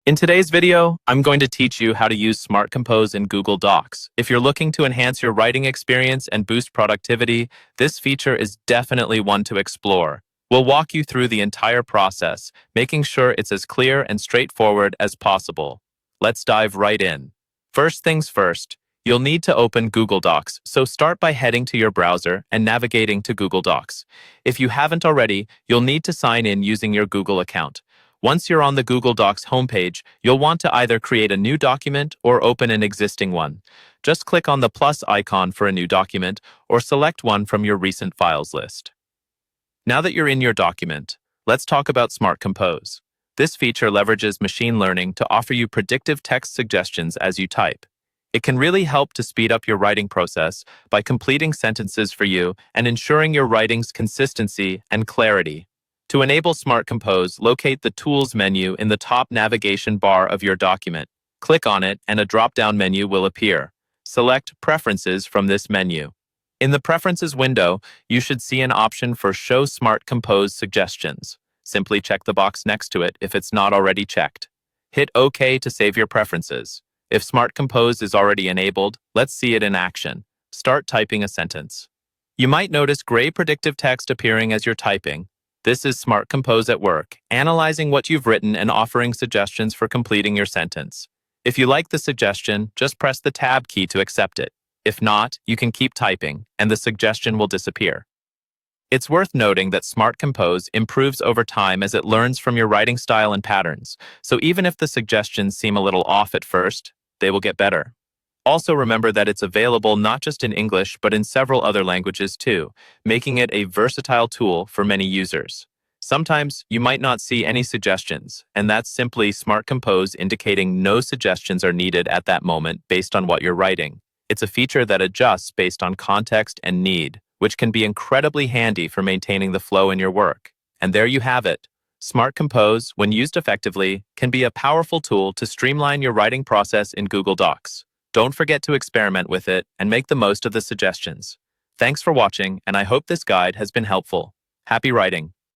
In today's video, I'm going to teach you how to use Smart Compose in Google Docs. If you're looking to enhance your writing experience and boost productivity, this feature is definitely one to explore. We'll walk you through the entire process, making sure it's as clear and straightforward as possible. Let's dive right in. First things first, you'll need to open Google Docs, so start by heading to your browser and navigating to Google Docs. If you haven't already, you'll need to sign in using your Google account. Once you're on the Google Docs homepage, you'll want to either create a new document or open an existing one. Just click on the plus icon for a new document or select one from your recent files list. Now that you're in your document, let's talk about Smart Compose. This feature leverages machine learning to offer you predictive text suggestions as you type. It can really help to speed up your writing process by completing sentences for you and ensuring your writing's consistency and clarity. To enable Smart Compose, locate the Tools menu in the top navigation bar of your document. Click on it and a drop-down menu will appear. Select Preferences from this menu. In the Preferences window, you should see an option for Show Smart Compose Suggestions. Simply check the box next to it if it's not already checked. Hit OK to save your preferences. If Smart Compose is already enabled, let's see it in action. Start typing a sentence. You might notice gray predictive text appearing as you're typing. This is Smart Compose at work, analyzing what you've written and offering suggestions for completing your sentence. If you like the suggestion, just press the Tab key to accept it. If not, you can keep typing, and the suggestion will disappear. It's worth noting that Smart Compose improves over time as it learns from your writing style and patterns, so even if the suggestions seem a little off at first, they will get better. Also remember that it's available not just in English, but in several other languages too, making it a versatile tool for many users. Sometimes you might not see any suggestions, and that's simply Smart Compose indicating no suggestions are needed at that moment based on what you're writing. It's a feature that adjusts based on context and need, which can be incredibly handy for maintaining the flow in your work. And there you have it. Smart Compose, when used effectively, can be a powerful tool to streamline your writing process in Google Docs. Don't forget to experiment with it and make the most of the suggestions. Thanks for watching, and I hope this guide has been helpful. Happy writing!